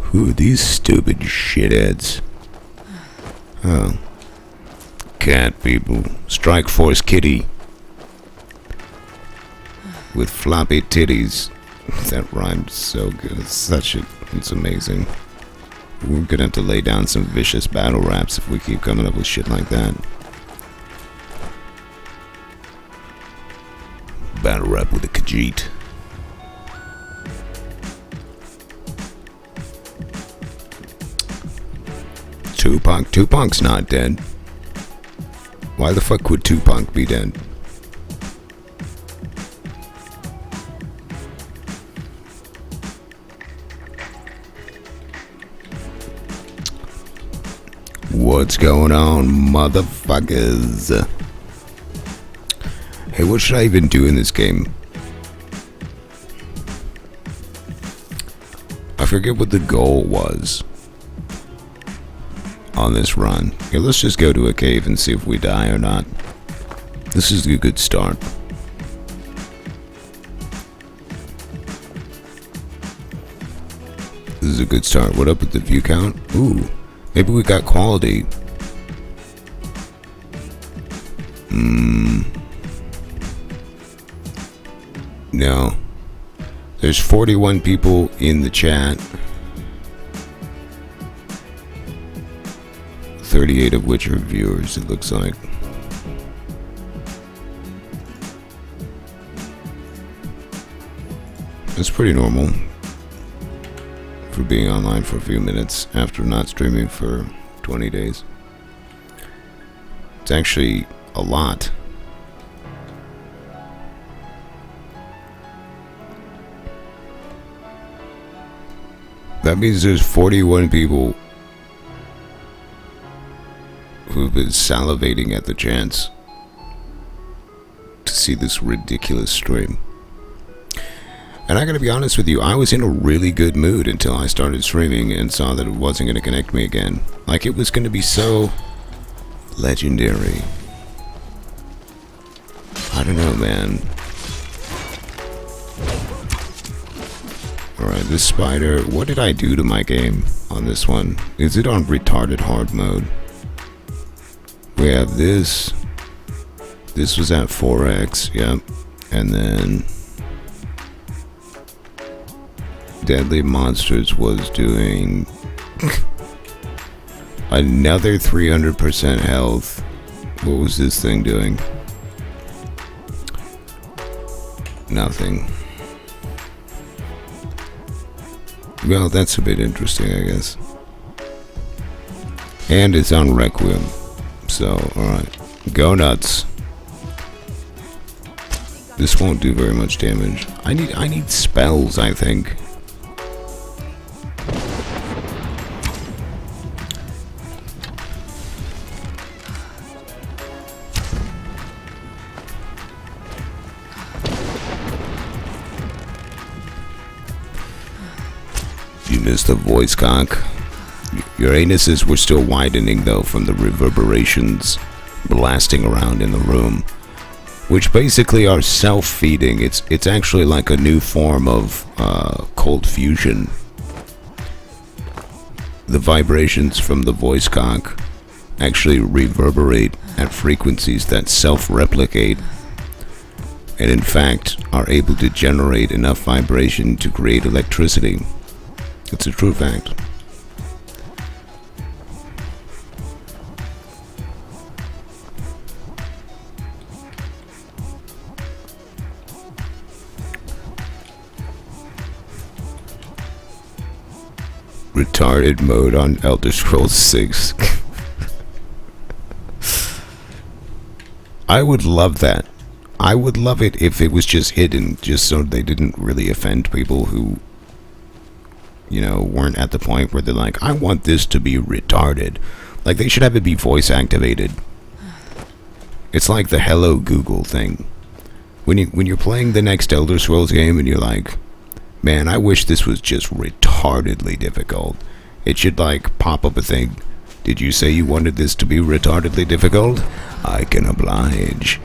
Who are these stupid shitheads? Oh. Cat people. Strike Force Kitty. With floppy titties. That rhymed so good. It's amazing. We're gonna have to lay down some vicious battle raps if we keep coming up with shit like that. Battle rap with a Khajiit. Tupac's not dead. Why the fuck would Tupac be dead? What's going on, motherfuckers? Hey, what should I even do in this game? I forget what the goal was on this run. Okay, let's just go to a cave and see if we die or not. This is a good start. This is a good start. What up with the view count? Ooh, maybe we got quality. No. There's 41 people in the chat. 38 of which are viewers, it looks like. That's pretty normal for being online for a few minutes after not streaming for 20 days. It's actually a lot. That means there's 41 people who've been salivating at the chance to see this ridiculous stream. And I gotta be honest with you, I was in a really good mood until I started streaming and saw that it wasn't gonna connect me again. Like it was gonna be so legendary. I don't know, man. Alright, this spider, what did I do to my game on this one? Is it on retarded hard mode? We have this. This was at 4x, yep. And then Deadly Monsters was doing another 300% health. What was this thing doing? Nothing. Well, that's a bit interesting, I guess. And it's on Requiem. So, alright. Go nuts. This won't do very much damage. I need spells, I think. You missed the voice cock. Your anuses were still widening though from the reverberations blasting around in the room, which basically are self-feeding. It's actually like a new form of cold fusion. The vibrations from the voice cock actually reverberate at frequencies that self-replicate, and in fact are able to generate enough vibration to create electricity. It's a true fact. Retarded mode on Elder Scrolls 6. I would love that. I would love it if it was just hidden, just so they didn't really offend people who, you know, weren't at the point where they're like, I want this to be retarded. Like, they should have it be voice activated. It's like the Hello Google thing. When you're playing the next Elder Scrolls game and you're like, man, I wish this was just retardedly difficult. It should like pop up a thing. Did you say you wanted this to be retardedly difficult? I can oblige.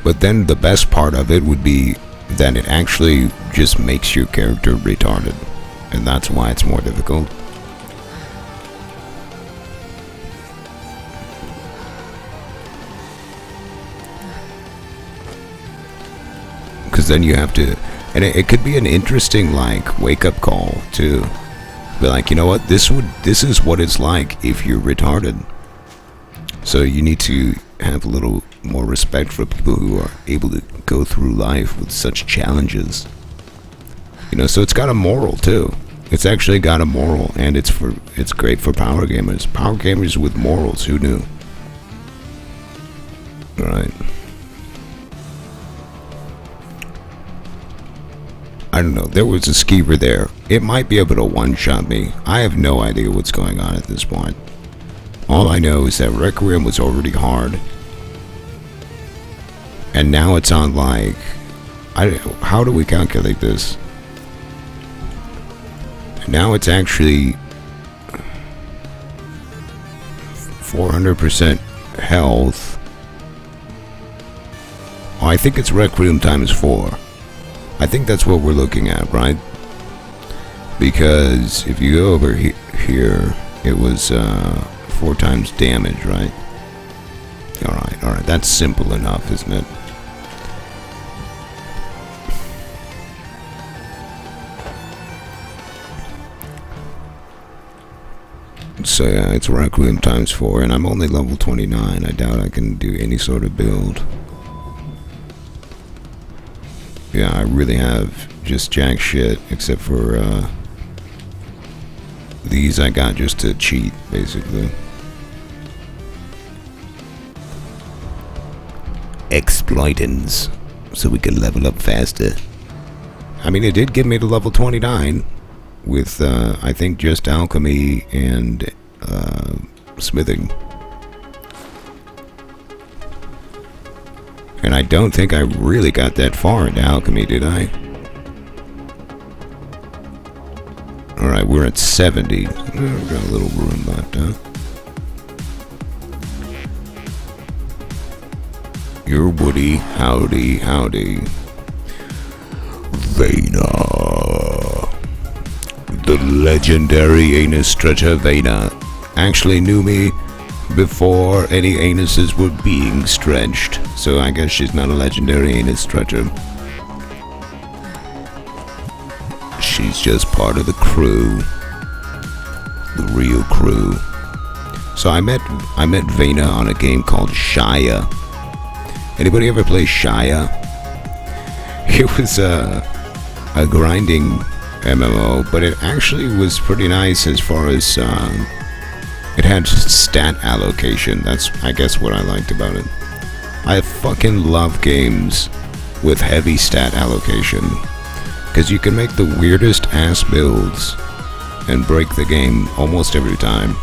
But then the best part of it would be that it actually just makes your character retarded. And that's why it's more difficult. Because then you have to... And it could be an interesting, like, wake-up call, too. Be like, you know what? This is what it's like if you're retarded. So you need to have a little more respect for people who are able to go through life with such challenges. You know, so it's got a moral, too. It's actually got a moral, and it's great for power gamers. Power gamers with morals, who knew? Right. I don't know, there was a skeever there. It might be able to one-shot me. I have no idea what's going on at this point. All I know is that Requiem was already hard. And now it's on, like... how do we calculate this? Now it's actually... 400% health. Oh, I think it's Requiem times 4. I think that's what we're looking at, right? Because if you go over here, it was 4 times damage, right? Alright, that's simple enough, isn't it? So yeah, it's Requiem times 4, and I'm only level 29. I doubt I can do any sort of build. Yeah, I really have just jack shit, except for these I got just to cheat, basically. Exploitins, so we can level up faster. I mean, it did give me to level 29 with, I think, just alchemy and smithing. And I don't think I really got that far into alchemy, did I? Alright, we're at 70. We've got a little room left, huh? You're Woody. Howdy, howdy. Vena. The legendary anus stretcher Vena actually knew me before any anuses were being stretched, so I guess she's not a legendary anus stretcher. She's just part of the crew, the real crew. So I met Vena on a game called Shia. Anybody ever play Shia? It was a grinding MMO, but it actually was pretty nice as far as it had stat allocation. That's, I guess, what I liked about it. I fucking love games with heavy stat allocation, because you can make the weirdest ass builds and break the game almost every time.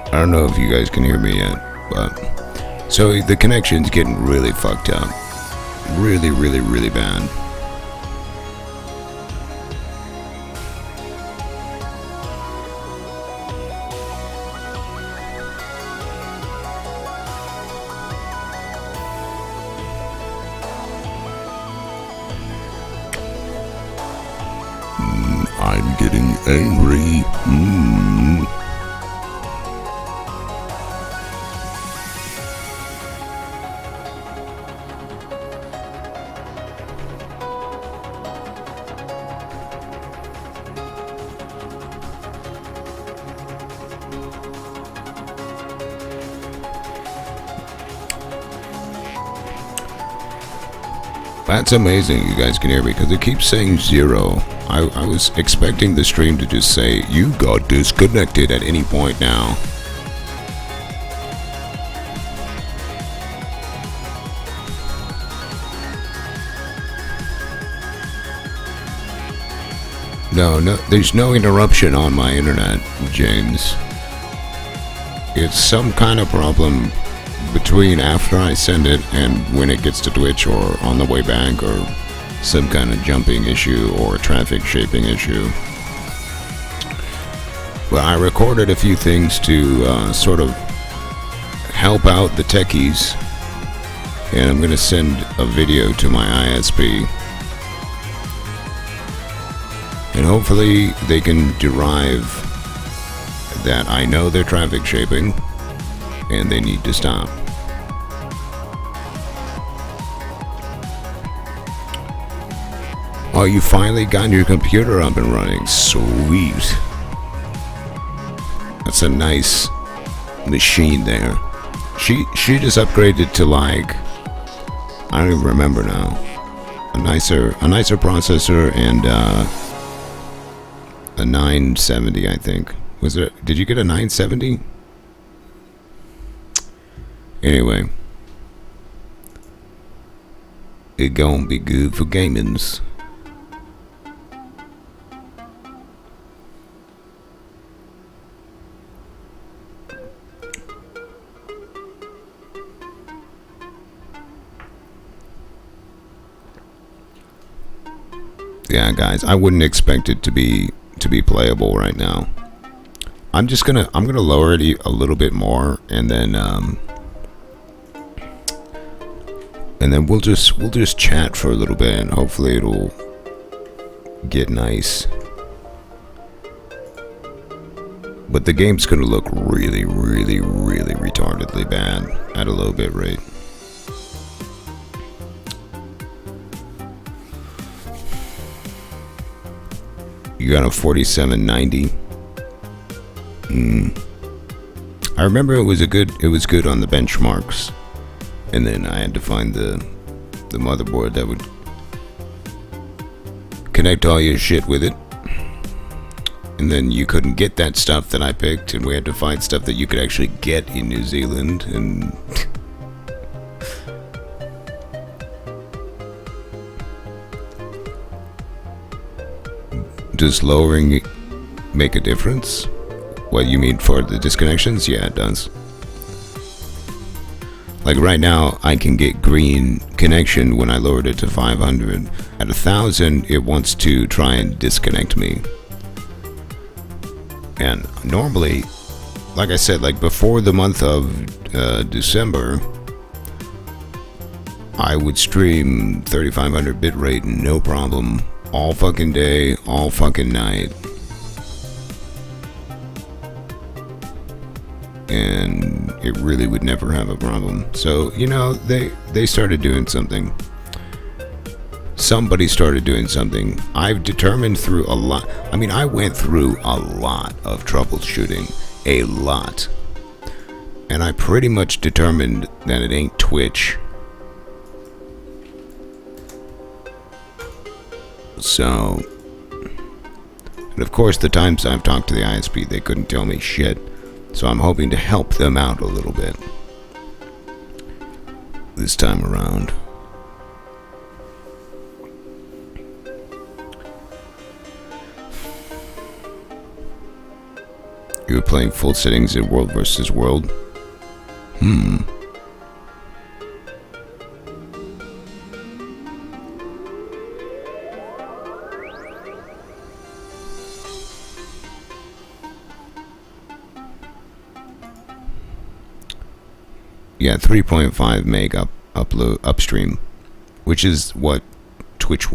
I don't know if you guys can hear me yet, but... So the connection's getting really fucked up. Really, really, really bad. I'm getting angry. That's amazing you guys can hear me, because it keeps saying 0. I was expecting the stream to just say, you got disconnected at any point now. No, there's no interruption on my internet, James. It's some kind of problem between after I send it and when it gets to Twitch, or on the way back, or some kind of jumping issue or traffic shaping issue. Well, I recorded a few things to sort of help out the techies, and I'm going to send a video to my ISP. And hopefully they can derive that I know they're traffic shaping and they need to stop. Oh, you finally got your computer up and running. Sweet. That's a nice machine there. She just upgraded to, like, I don't even remember now. A nicer processor, and a 970, I think. Was it? Did you get a 970? Anyway, it gonna be good for gamins. Yeah, guys, I wouldn't expect it to be playable right now. I'm gonna lower it a little bit more, and then we'll just chat for a little bit, and hopefully it'll get nice. But the game's gonna look really, really, really retardedly bad at a low bit rate. You got a 4790. I remember it was good on the benchmarks, and then I had to find the motherboard that would connect all your shit with it, and then you couldn't get that stuff that I picked, and we had to find stuff that you could actually get in New Zealand, and does lowering make a difference? What you mean for the disconnections? Yeah, it does. Like right now, I can get green connection when I lowered it to 500. At 1,000, it wants to try and disconnect me. And normally, like I said, like before the month of December, I would stream 3500 bitrate, no problem, all fucking day, all fucking night. And it really would never have a problem. So, you know, they started doing something. Somebody started doing something. I've determined through a lot. I mean, I went through a lot of troubleshooting. A lot. And I pretty much determined that it ain't Twitch. So, and of course, the times I've talked to the ISP, they couldn't tell me shit. So I'm hoping to help them out a little bit this time around. You were playing full settings in World versus World? Yeah, 3.5 meg upstream, which is what Twitch will